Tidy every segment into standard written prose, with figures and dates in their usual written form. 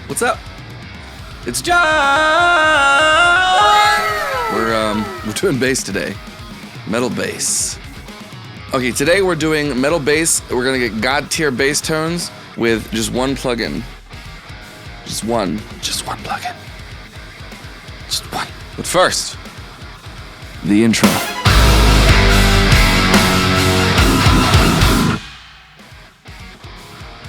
What's up? It's John! We're doing bass today. Metal bass. Okay, today we're doing metal bass. We're gonna get god tier bass tones with just one plugin. Just one plugin. Just one. But first, the intro.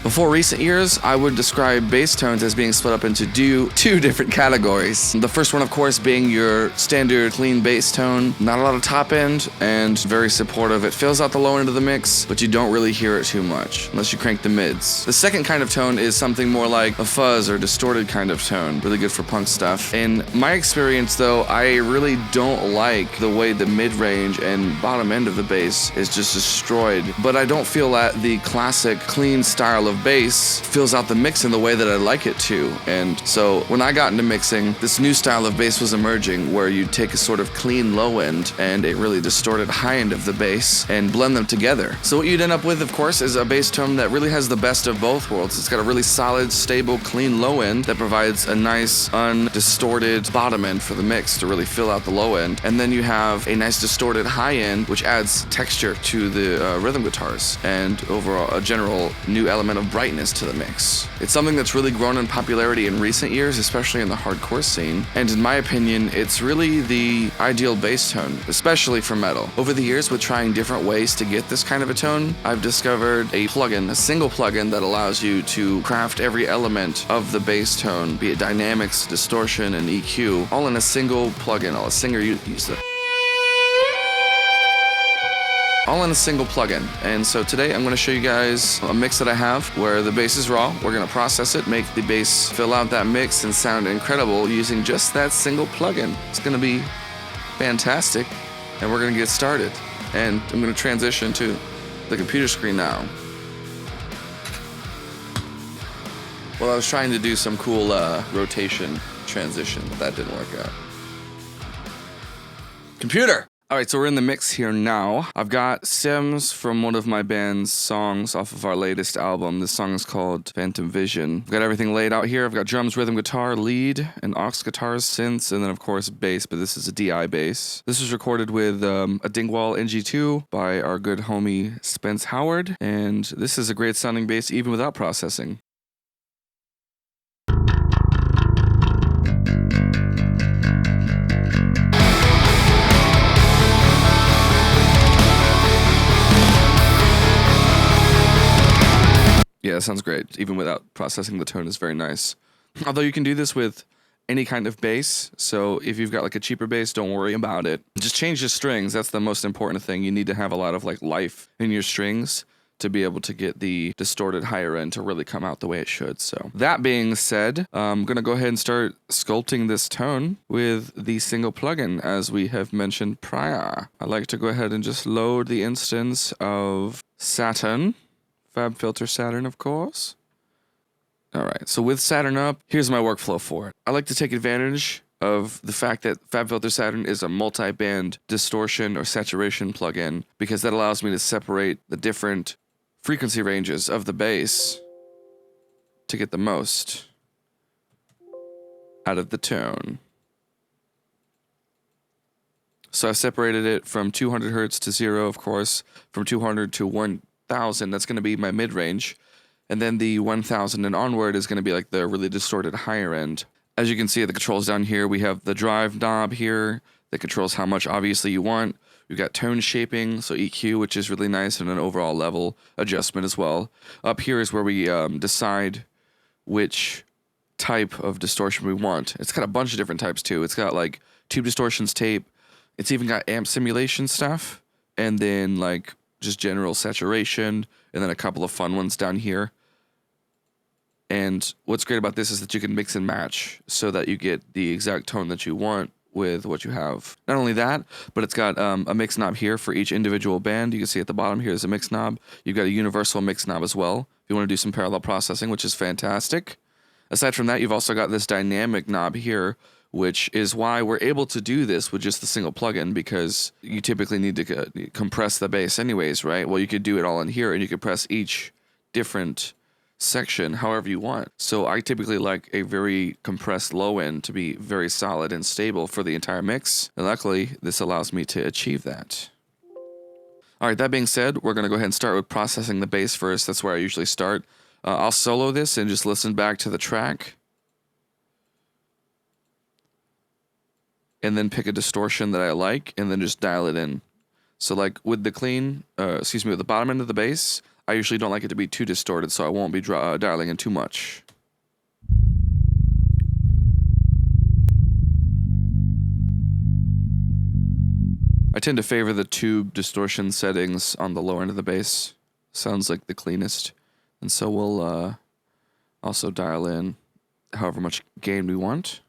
Before recent years, I would describe bass tones as being split up into two different categories. The first one, of course, being your standard clean bass tone. Not a lot of top end and very supportive. It fills out the low end of the mix, but you don't really hear it too much unless you crank the mids. The second kind of tone is something more like a fuzz or distorted kind of tone. Really good for punk stuff. In my experience, though, I really don't like the way the mid-range and bottom end of the bass is just destroyed. But I don't feel that the classic clean style of bass fills out the mix in the way that I like it to. And so when I got into mixing, this new style of bass was emerging where you take a sort of clean low end and a really distorted high end of the bass and blend them together. So what you'd end up with, of course, is a bass tone that really has the best of both worlds. It's got a really solid, stable, clean low end that provides a nice, undistorted bottom end for the mix to really fill out the low end. And then you have a nice distorted high end, which adds texture to the rhythm guitars and overall a general new element of brightness to the mix. It's something that's really grown in popularity in recent years, especially in the hardcore scene, and in my opinion, it's really the ideal bass tone, especially for metal. Over the years, with trying different ways to get this kind of a tone, I've discovered a single plugin that allows you to craft every element of the bass tone, be it dynamics, distortion, and EQ, all in a single plugin. All in a single plugin. And so today I'm going to show you guys a mix that I have where the bass is raw. We're going to process it, make the bass fill out that mix and sound incredible using just that single plugin. It's going to be fantastic, and we're going to get started. And I'm going to transition to the computer screen now. Well, I was trying to do some cool rotation transition, but that didn't work out. Computer! Alright, so we're in the mix here now. I've got stems from one of my band's songs off of our latest album. This song is called Phantom Vision. I've got everything laid out here. I've got drums, rhythm guitar, lead, and aux guitars, synths, and then of course bass, but this is a DI bass. This was recorded with a Dingwall NG2 by our good homie Spence Howard, and this is a great sounding bass even without processing. Yeah, that sounds great. Even without processing, the tone is very nice. Although you can do this with any kind of bass, so if you've got like a cheaper bass, don't worry about it. Just change the strings. That's the most important thing. You need to have a lot of like life in your strings to be able to get the distorted higher end to really come out the way it should. So that being said, I'm going to go ahead and start sculpting this tone with the single plugin, as we have mentioned prior. I like to go ahead and just load the instance of Saturn. FabFilter Saturn, of course. Alright, so with Saturn up, here's my workflow for it. I like to take advantage of the fact that FabFilter Saturn is a multi-band distortion or saturation plugin, because that allows me to separate the different frequency ranges of the bass to get the most out of the tone. So I've separated it from 200 Hertz to 0, of course, from 200 to 1000, that's going to be my mid-range, and then the 1000 and onward is going to be like the really distorted higher end. As you can see, the controls down here, we have the drive knob here that controls how much obviously you want. We've got tone shaping, so EQ, which is really nice, and an overall level adjustment as well. Up here is where we decide which type of distortion we want. It's got a bunch of different types too. It's got like tube distortions, tape. It's even got amp simulation stuff, and then like just general saturation, and then a couple of fun ones down here. And what's great about this is that you can mix and match so that you get the exact tone that you want with what you have. Not only that, but it's got a mix knob here for each individual band. You can see at the bottom here is a mix knob. You've got a universal mix knob as well if you want to do some parallel processing, which is fantastic. Aside from that, you've also got this dynamic knob here, which is why we're able to do this with just the single plugin, because you typically need to compress the bass anyways, right? Well, you could do it all in here, and you could press each different section however you want. So I typically like a very compressed low end to be very solid and stable for the entire mix. And luckily, this allows me to achieve that. All right, that being said, we're going to go ahead and start with processing the bass first. That's where I usually start. I'll solo this and just listen back to the track. And then pick a distortion that I like and then just dial it in. So like with the with the bottom end of the bass, I usually don't like it to be too distorted, so I won't be dialing in too much. I tend to favor the tube distortion settings on the lower end of the bass. Sounds like the cleanest. And so we'll also dial in however much gain we want.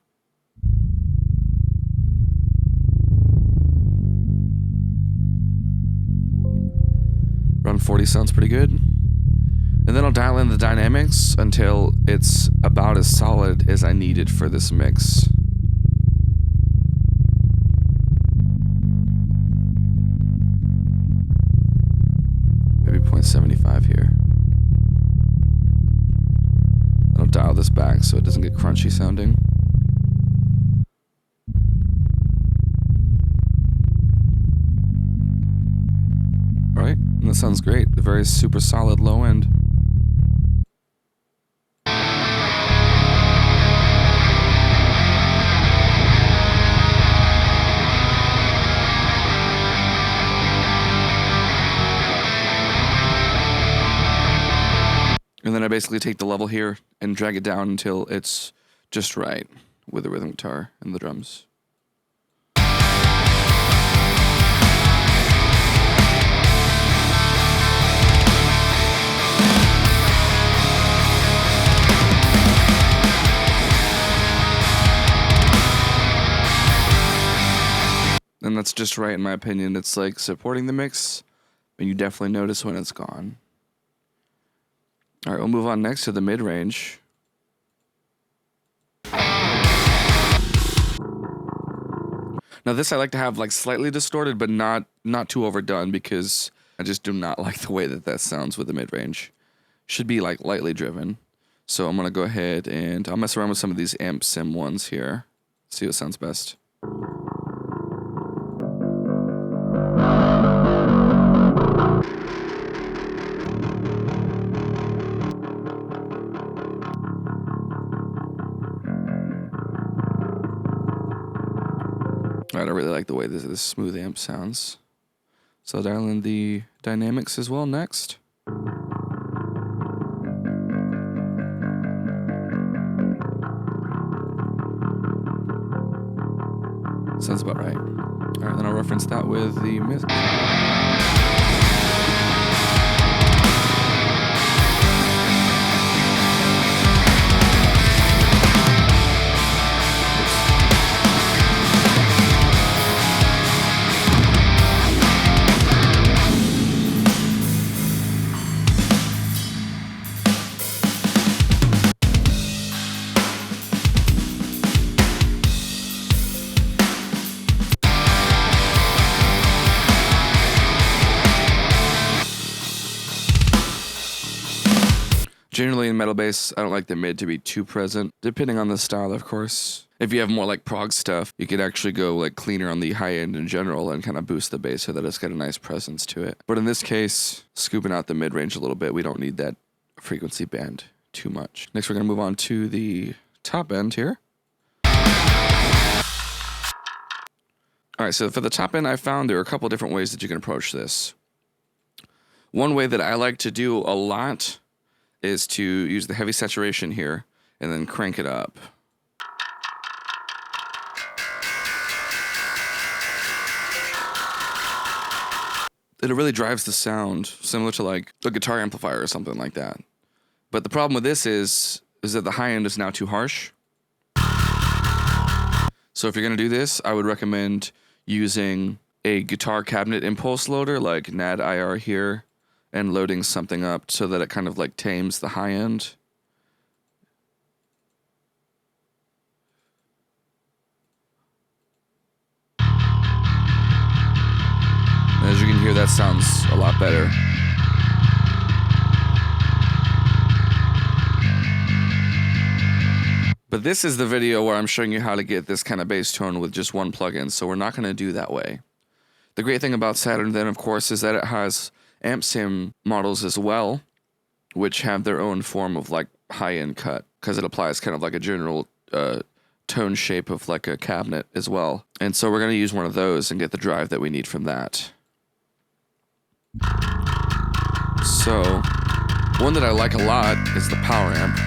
Around 40 sounds pretty good. And then I'll dial in the dynamics until it's about as solid as I need it for this mix. Maybe 0.75 here. I'll dial this back so it doesn't get crunchy sounding. Alright, and that sounds great. The very super solid low end. And then I basically take the level here and drag it down until it's just right with the rhythm guitar and the drums. And that's just right in my opinion. It's like supporting the mix, and you definitely notice when it's gone. All right, we'll move on next to the mid-range. Now this I like to have like slightly distorted, but not too overdone, because I just do not like the way that sounds with the mid-range. Should be like lightly driven. So I'm gonna go ahead and I'll mess around with some of these amp sim ones here. See what sounds best. Alright, I really like the way this smooth amp sounds. So I'll dial in the dynamics as well next. Sounds about right. Alright, then I'll reference that with the mid. Generally in metal bass, I don't like the mid to be too present, depending on the style, of course. If you have more like prog stuff, you could actually go like cleaner on the high end in general and kind of boost the bass so that it's got a nice presence to it. But in this case, scooping out the mid range a little bit, we don't need that frequency band too much. Next, we're going to move on to the top end here. All right, so for the top end, I found there are a couple different ways that you can approach this. One way that I like to do a lot is to use the heavy saturation here and then crank it up. It really drives the sound, similar to like a guitar amplifier or something like that. But the problem with this is that the high end is now too harsh. So if you're gonna do this, I would recommend using a guitar cabinet impulse loader like NAD IR here, and loading something up so that it kind of like tames the high end. And as you can hear, that sounds a lot better. But this is the video where I'm showing you how to get this kind of bass tone with just one plugin, so we're not going to do that way. The great thing about Saturn then, of course, is that it has amp sim models as well, which have their own form of like high-end cut, because it applies kind of like a general tone shape of like a cabinet as well. And so we're going to use one of those and get the drive that we need from that. So one that I like a lot is the power amp.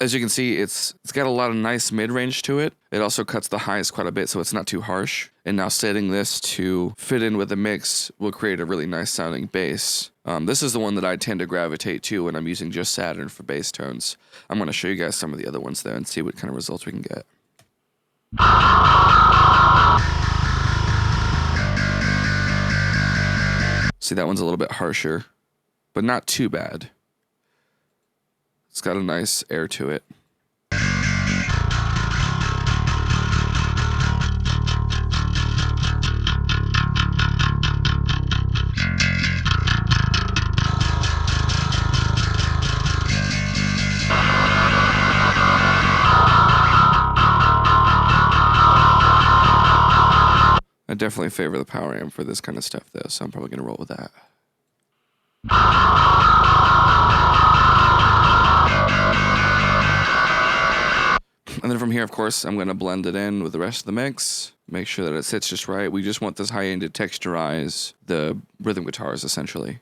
As you can see, it's got a lot of nice mid-range to it. It also cuts the highs quite a bit, so it's not too harsh. And now setting this to fit in with the mix will create a really nice sounding bass. This is the one that I tend to gravitate to when I'm using just Saturn for bass tones. I'm going to show you guys some of the other ones though and see what kind of results we can get. See, that one's a little bit harsher, but not too bad. It's got a nice air to it. I definitely favor the power amp for this kind of stuff though, so I'm probably going to roll with that. And then from here, of course, I'm going to blend it in with the rest of the mix, make sure that it sits just right. We just want this high end to texturize the rhythm guitars, essentially.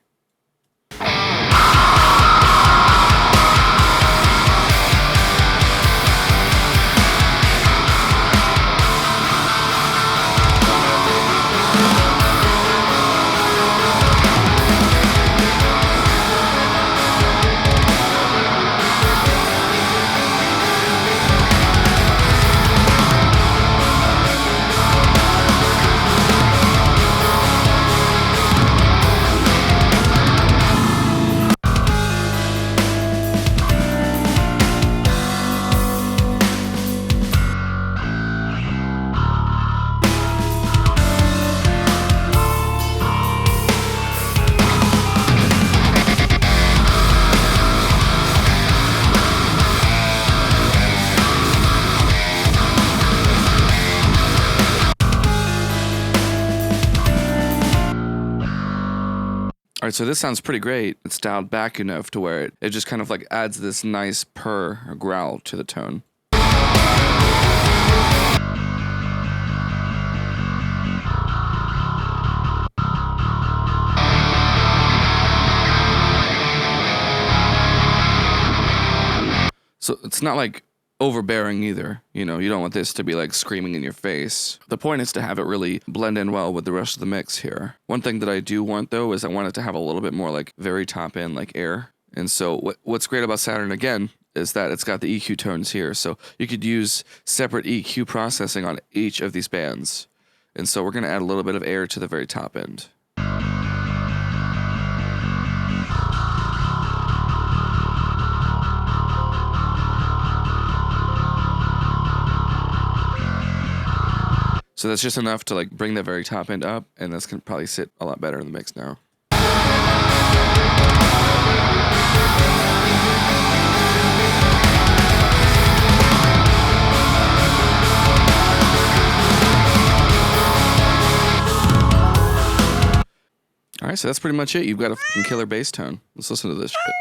All right, so this sounds pretty great. It's dialed back enough to where it just kind of like adds this nice purr or growl to the tone. So it's not like overbearing either. You know, you don't want this to be like screaming in your face. The point is to have it really blend in well with the rest of the mix here. One thing that I do want though is I want it to have a little bit more like very top end like air. And so what's great about Saturn again is that it's got the EQ tones here. So you could use separate EQ processing on each of these bands. And so we're going to add a little bit of air to the very top end. So that's just enough to like bring the very top end up, and this can probably sit a lot better in the mix now. All right, so that's pretty much it. You've got a fucking killer bass tone. Let's listen to this shit.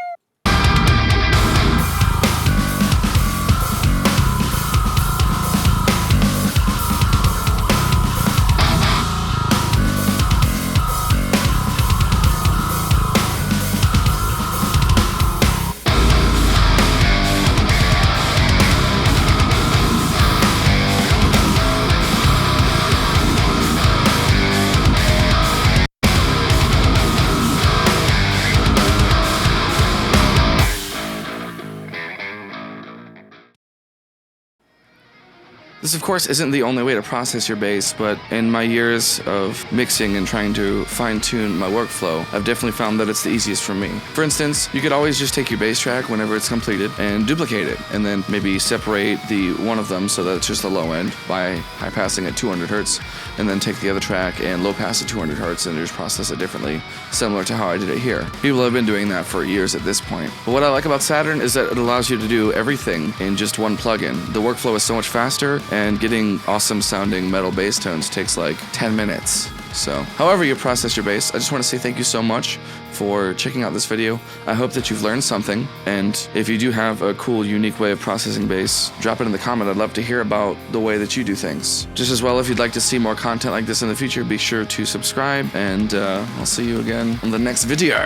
This, of course, isn't the only way to process your bass, but in my years of mixing and trying to fine-tune my workflow, I've definitely found that it's the easiest for me. For instance, you could always just take your bass track whenever it's completed and duplicate it, and then maybe separate the one of them so that it's just the low end by high passing at 200 hertz, and then take the other track and low pass at 200 hertz and just process it differently, similar to how I did it here. People have been doing that for years at this point. But what I like about Saturn is that it allows you to do everything in just one plugin. The workflow is so much faster, and getting awesome sounding metal bass tones takes like 10 minutes. So, however you process your bass, I just want to say thank you so much for checking out this video. I hope that you've learned something, and if you do have a cool, unique way of processing bass, drop it in the comment. I'd love to hear about the way that you do things. Just as well, if you'd like to see more content like this in the future, be sure to subscribe, and I'll see you again on the next video.